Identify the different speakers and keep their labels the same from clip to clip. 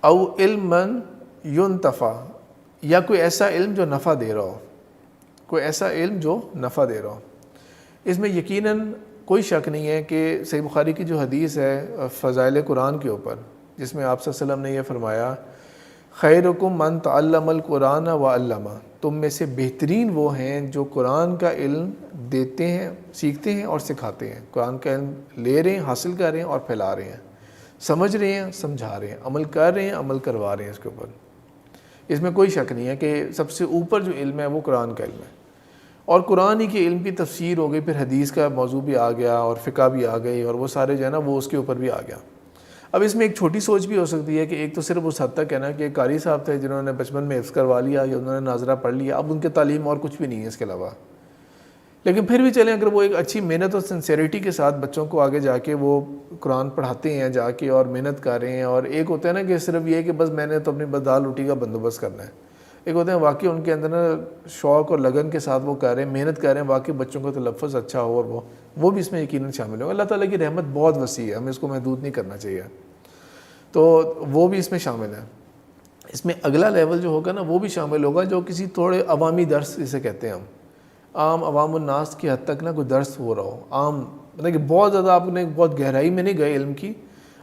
Speaker 1: او علمن ینتفع، یا کوئی ایسا علم جو نفع دے رہا ہو، کوئی ایسا علم جو نفع دے رہا ہو۔ اس میں یقیناً کوئی شک نہیں ہے کہ صحیح بخاری کی جو حدیث ہے فضائل قرآن کے اوپر، جس میں آپ صلی اللہ علیہ وسلم نے یہ فرمایا خیرکم من تعلم القرآن وعلمہ، تم میں سے بہترین وہ ہیں جو قرآن کا علم دیتے ہیں، سیکھتے ہیں اور سکھاتے ہیں، قرآن کا علم لے رہے ہیں، حاصل کر رہے ہیں اور پھیلا رہے ہیں، سمجھ رہے ہیں، سمجھا رہے ہیں، عمل کر رہے ہیں، عمل کروا رہے ہیں اس کے اوپر۔ اس میں کوئی شک نہیں ہے کہ سب سے اوپر جو علم ہے وہ قرآن کا علم ہے، اور قرآن ہی کے علم کی تفسیر ہو گئی، پھر حدیث کا موضوع بھی آ گیا اور فقہ بھی آ گئی، اور وہ سارے جو ہے نا وہ اس کے اوپر بھی آ گیا۔ اب اس میں ایک چھوٹی سوچ بھی ہو سکتی ہے کہ ایک تو صرف اس حد تک ہے نا کہ قاری صاحب تھے جنہوں نے بچپن میں حفظ کروا لیا یا انہوں نے ناظرہ پڑھ لیا، اب ان کے تعلیم اور کچھ بھی نہیں ہے اس کے علاوہ، لیکن پھر بھی چلیں اگر وہ ایک اچھی محنت اور سنسیریٹی کے ساتھ بچوں کو آگے جا کے وہ قرآن پڑھاتے ہیں جا کے اور محنت کر رہے ہیں، اور ایک ہوتا ہے نا کہ صرف یہ کہ بس میں نے تو اپنی بس دال روٹی کا بندوبست کرنا ہے، ایک ہوتے ہیں واقعی ان کے اندر نا شوق اور لگن کے ساتھ وہ کر رہے ہیں، محنت کر رہے ہیں، واقعی بچوں کا تلفظ اچھا ہو، اور وہ بھی اس میں یقیناً شامل ہو۔ اللہ تعالیٰ کی رحمت بہت وسیع ہے، ہمیں اس کو محدود نہیں کرنا چاہیے، تو وہ بھی اس میں شامل ہے۔ اس میں اگلا لیول جو ہوگا نا وہ بھی شامل ہوگا جو کسی تھوڑے عوامی درس جسے کہتے ہیں ہم، عام عوام الناس کی حد تک نا کوئی درس ہو رہا ہو، عام مطلب کہ بہت زیادہ آپ نے بہت گہرائی میں نہیں گئے علم کی،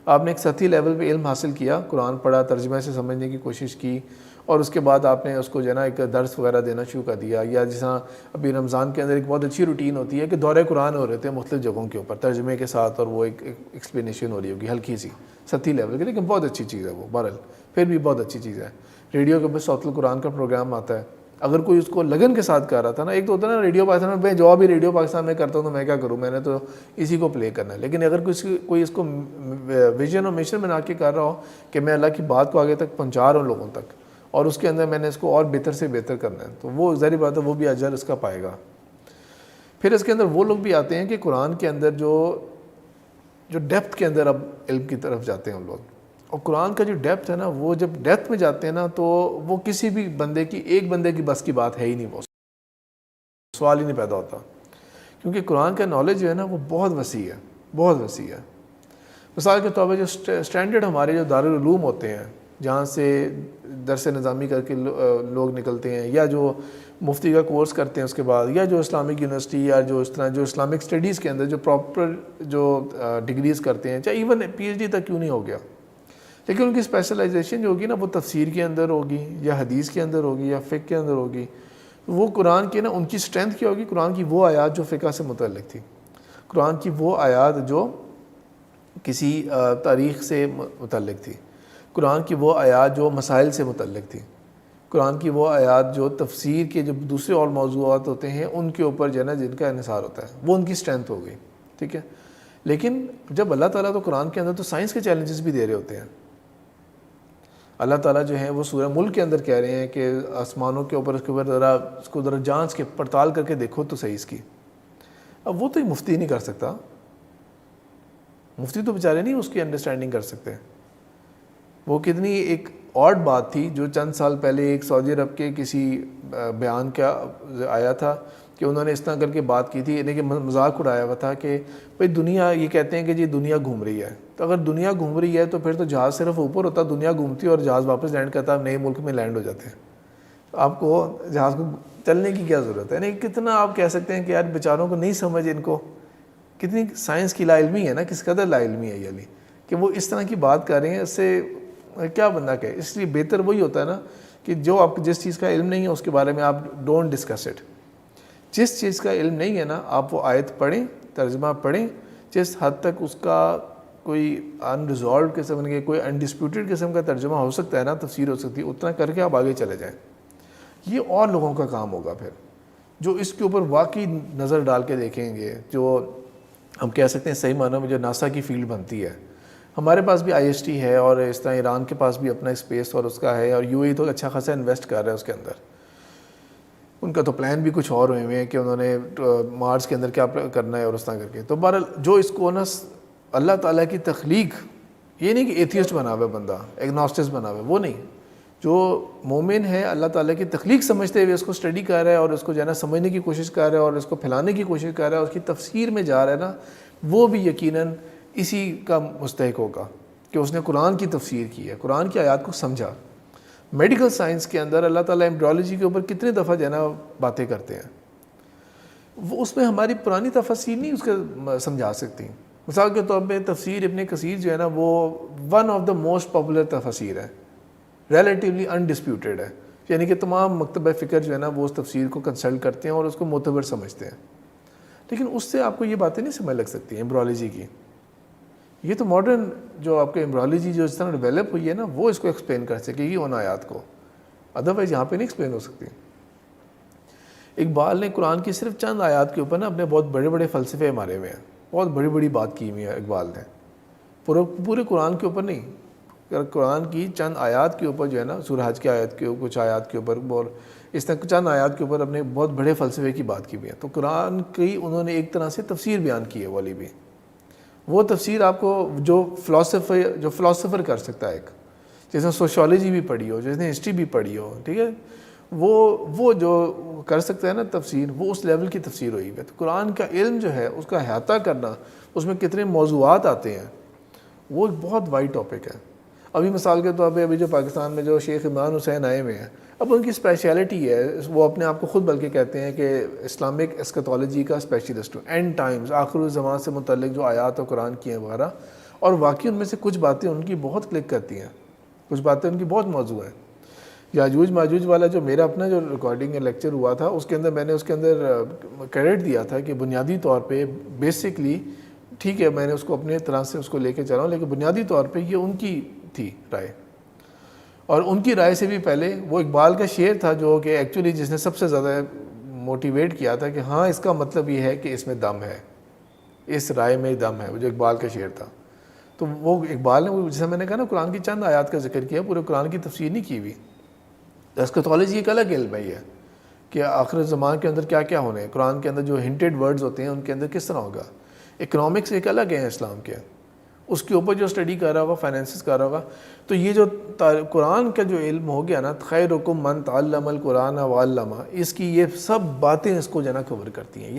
Speaker 1: آپ نے ایک سطحی لیول پہ علم حاصل کیا، قرآن پڑھا، ترجمہ سے سمجھنے کی کوشش کی، اور اس کے بعد آپ نے اس کو جو ہے نا ایک درس وغیرہ دینا شروع کر دیا، یا جس طرح ابھی رمضان کے اندر ایک بہت اچھی روٹین ہوتی ہے کہ دورہ قرآن ہو رہے تھے مختلف جگہوں کے اوپر ترجمے کے ساتھ، اور وہ ایک ایکسپلینیشن ہو رہی ہوگی ہلکی سی سطحی لیول کی، لیکن بہت اچھی چیز ہے وہ، بہرحال پھر بھی بہت اچھی چیز ہے۔ ریڈیو کے اوپر صوت القرآن کا پروگرام آتا ہے، اگر کوئی اس کو لگن کے ساتھ کر رہا تھا نا، ایک تو ہوتا ہے نا ریڈیو پاکستان میں، جو بھی ریڈیو پاکستان میں کرتا ہوں تو میں کیا کروں، میں نے تو اسی کو پلے کرنا ہے، لیکن اگر کوئی اس کو ویژن اور مشن بنا کے کر رہا ہو کہ میں اللہ کی بات کو آگے تک پہنچا رہا ہوں لوگوں تک، اور اس کے اندر میں نے اس کو اور بہتر سے بہتر کرنا ہے، تو وہ ظاہر بات ہے وہ بھی اجر اس کا پائے گا۔ پھر اس کے اندر وہ لوگ بھی آتے ہیں کہ قرآن کے اندر جو ڈیپتھ کے اندر اب علم کی طرف جاتے ہیں ہم لوگ، اور قرآن کا جو ڈیپتھ ہے نا، وہ جب ڈیپتھ میں جاتے ہیں نا تو وہ کسی بھی ایک بندے کی بس کی بات ہے ہی نہیں، وہ سوال ہی نہیں پیدا ہوتا، کیونکہ قرآن کا نالج جو ہے نا وہ بہت وسیع ہے، بہت وسیع ہے۔ مثال کے طور پر جو اسٹینڈرڈ ہمارے جو دارالعلوم ہوتے ہیں جہاں سے درس نظامی کر کے لوگ نکلتے ہیں، یا جو مفتی کا کورس کرتے ہیں اس کے بعد، یا جو اسلامک یونیورسٹی یا جو اس طرح جو اسلامک اسٹڈیز کے اندر جو پراپر جو ڈگریز کرتے ہیں، چاہے ایون پی ایچ ڈی تک کیوں نہیں ہو گیا، لیکن ان کی اسپیشلائزیشن جو ہوگی نا وہ تفسیر کے اندر ہوگی، یا حدیث کے اندر ہوگی، یا فقہ کے اندر ہوگی، وہ قرآن کے نا ان کی اسٹرینتھ کیا ہوگی، قرآن کی وہ آیات جو فقہ سے متعلق تھی، قرآن کی وہ آیات جو کسی تاریخ سے متعلق تھی، قرآن کی وہ آیات جو مسائل سے متعلق تھی، قرآن کی وہ آیات جو تفسیر کے جو دوسرے اور موضوعات ہوتے ہیں ان کے اوپر جو ہے نا جن کا انحصار ہوتا ہے، وہ ان کی اسٹرینتھ ہو گئی، ٹھیک ہے۔ لیکن جب اللہ تعالیٰ تو قرآن کے اندر تو سائنس کے چیلنجز بھی دے رہے ہوتے ہیں، اللہ تعالیٰ جو ہے وہ سورہ ملک کے اندر کہہ رہے ہیں کہ آسمانوں کے اوپر اس کو ذرا جانچ کے پڑتال کر کے دیکھو تو صحیح اس کی۔ اب وہ تو مفتی نہیں کر سکتا، مفتی تو بیچارے نہیں اس کی انڈرسٹینڈنگ کر سکتے۔ وہ کتنی ایک آڈ بات تھی جو چند سال پہلے ایک سعودی عرب کے کسی بیان کا آیا تھا کہ انہوں نے اس طرح کر کے بات کی تھی، یعنی کہ مذاق اڑایا ہوا تھا کہ بھئی دنیا، یہ کہتے ہیں کہ جی دنیا گھوم رہی ہے، تو اگر دنیا گھوم رہی ہے تو پھر تو جہاز صرف اوپر ہوتا، دنیا گھومتی اور جہاز واپس لینڈ کرتا، نئے ملک میں لینڈ ہو جاتے ہیں، آپ کو جہاز کو چلنے کی کیا ضرورت ہے؟ یعنی کتنا آپ کہہ سکتے ہیں کہ یار بیچاروں کو نہیں سمجھ، ان کو کتنی سائنس کی لا علمی ہے نا، کس قدر لا علمی ہے یہ کہ وہ اس طرح کی بات کر رہے ہیں، اس سے کیا بندہ کہے۔ اس لیے بہتر وہی ہوتا ہے نا کہ جو آپ جس چیز کا علم نہیں ہے اس کے بارے میں آپ ڈونٹ ڈسکس اٹ۔ جس چیز کا علم نہیں ہے نا آپ وہ آیت پڑھیں، ترجمہ پڑھیں، جس حد تک اس کا کوئی انریزالوڈ قسم کے، کوئی انڈسپیوٹڈ قسم کا ترجمہ ہو سکتا ہے نا، تفسیر ہو سکتی ہے، اتنا کر کے آپ آگے چلے جائیں۔ یہ اور لوگوں کا کام ہوگا پھر، جو اس کے اوپر واقعی نظر ڈال کے دیکھیں گے، جو ہم کہہ سکتے ہیں صحیح معنوں میں جو ناسا کی فیلڈ بنتی ہے۔ ہمارے پاس بھی IST ہے، اور اس طرح ایران کے پاس بھی اپنا اسپیس اور اس کا ہے، اور UAE تو اچھا خاصا انویسٹ کر رہا ہے اس کے اندر۔ ان کا تو پلان بھی کچھ اور ہوئے ہیں کہ انہوں نے مارس کے اندر کیا کرنا ہے اور اس طرح کر کے۔ تو بہرحال جو اس کو نا اللہ تعالیٰ کی تخلیق، یہ نہیں کہ ایتھیسٹ بنا ہوا ہے بندہ، ایگنوسٹس بنا ہوا ہے، وہ نہیں، جو مومن ہے اللہ تعالیٰ کی تخلیق سمجھتے ہوئے اس کو اسٹڈی کر رہا ہے اور اس کو جو ہے نا سمجھنے کی کوشش کر رہا ہے اور اس کو پھیلانے کی کوشش کر رہا ہے، اس کی تفسیر میں جا رہا ہے نا، وہ بھی یقیناً اسی کا مستحق ہوگا۔ کہ اس نے قرآن کی تفسیر کی ہے، قرآن کی آیات کو سمجھا۔ میڈیکل سائنس کے اندر اللہ تعالیٰ ایمبریولوجی کے اوپر کتنے دفعہ جو ہے نا باتیں کرتے ہیں، وہ اس میں ہماری پرانی تفسیر نہیں اس کا سمجھا سکتی۔ مثال کے طور پہ تفسیر ابن کثیر جو ہے نا وہ one of the most popular تفسیر ہے، ریلیٹیولی انڈسپیوٹیڈ ہے، یعنی کہ تمام مکتبہ فکر جو ہے نا وہ اس تفسیر کو کنسلٹ کرتے ہیں اور اس کو معتبر سمجھتے ہیں۔ لیکن اس سے آپ کو یہ باتیں نہیں سمجھ لگ سکتی ایمبریولوجی کی۔ یہ تو ماڈرن جو آپ کے ایمبریولوجی جو اس طرح ڈیولپ ہوئی ہے نا وہ اس کو ایکسپلین کر سکے گی ان آیات کو، ادروائز یہاں پہ نہیں ایکسپلین ہو سکتی۔ اقبال نے قرآن کی صرف چند آیات کے اوپر نا اپنے بہت بڑے بڑے فلسفے مارے ہوئے ہیں، بہت بڑی بڑی بات کی ہوئی ہے اقبال نے، پورے قرآن کے اوپر نہیں، قرآن کی چند آیات کے اوپر جو ہے نا سورہ حج کی آیت کے کچھ آیات کے اوپر اور اس طرح چند آیات کے اوپر اپنے بہت بڑے فلسفے کی بات کی ہوئی ہے۔ تو قرآن کی انہوں نے ایک طرح سے تفسیر بیان کی ہے، والی بھی وہ تفسیر آپ کو جو فلاسفر کر سکتا ہے، ایک جس نے سوشیالوجی بھی پڑھی ہو، جس نے ہسٹری بھی پڑھی ہو، ٹھیک ہے، وہ جو کر سکتا ہے نا تفسیر، وہ اس لیول کی تفسیر ہوئی ہے۔ تو قرآن کا علم جو ہے اس کا احاطہ کرنا، اس میں کتنے موضوعات آتے ہیں، وہ ایک بہت وائڈ ٹاپک ہے۔ ابھی مثال کے طور پہ ابھی جو پاکستان میں جو شیخ عمران حسین آئے ہوئے ہیں، اب ان کی اسپیشلٹی ہے، وہ اپنے آپ کو خود بلکہ کہتے ہیں کہ اسلامک اسکتولوجی کا اسپیشلسٹ ہوں، اینڈ ٹائمز، آخر الزمان سے متعلق جو آیات و قرآن کی ہیں وغیرہ، اور واقعی ان میں سے کچھ باتیں ان کی بہت کلک کرتی ہیں، کچھ باتیں ان کی بہت موضوع ہیں۔ یاجوج ماجوج والا جو میرا اپنا جو ریکارڈنگ لیکچر ہوا تھا، اس کے اندر میں نے اس کے اندر کریڈٹ دیا تھا کہ بنیادی طور پہ بیسکلی ٹھیک ہے، میں نے اس کو اپنے طرح سے اس کو لے کے چلا ہوں، لیکن بنیادی طور پہ یہ ان کی تھی رائے، اور ان کی رائے سے بھی پہلے وہ اقبال کا شعر تھا جو کہ ایکچولی جس نے سب سے زیادہ موٹیویٹ کیا تھا کہ ہاں اس کا مطلب یہ ہے کہ اس میں دم ہے، اس رائے میں دم ہے، وہ جو اقبال کا شعر تھا۔ تو وہ اقبال نے، جیسے میں نے کہا نا، قرآن کی چند آیات کا ذکر کیا، پورے قرآن کی تفسیر نہیں کی ہوئی۔ اسکتولوجی ایک الگ علم ہے یہ، کہ آخر زمان کے اندر کیا کیا ہونے ہیں، قرآن کے اندر جو ہنٹڈ ورڈز ہوتے ہیں ان کے اندر کس طرح ہوگا۔ اکنامکس ایک الگ ہے اسلام کے، اس کے اوپر جو اسٹڈی کر رہا ہوگا، فائنینسز کر رہا ہوگا۔ تو یہ جو قرآن کا جو علم ہو گیا نا، خیرکم من تعلم القرآن وعلمہ، اس کی یہ سب باتیں اس کو جو ہے نا کور کرتی ہیں۔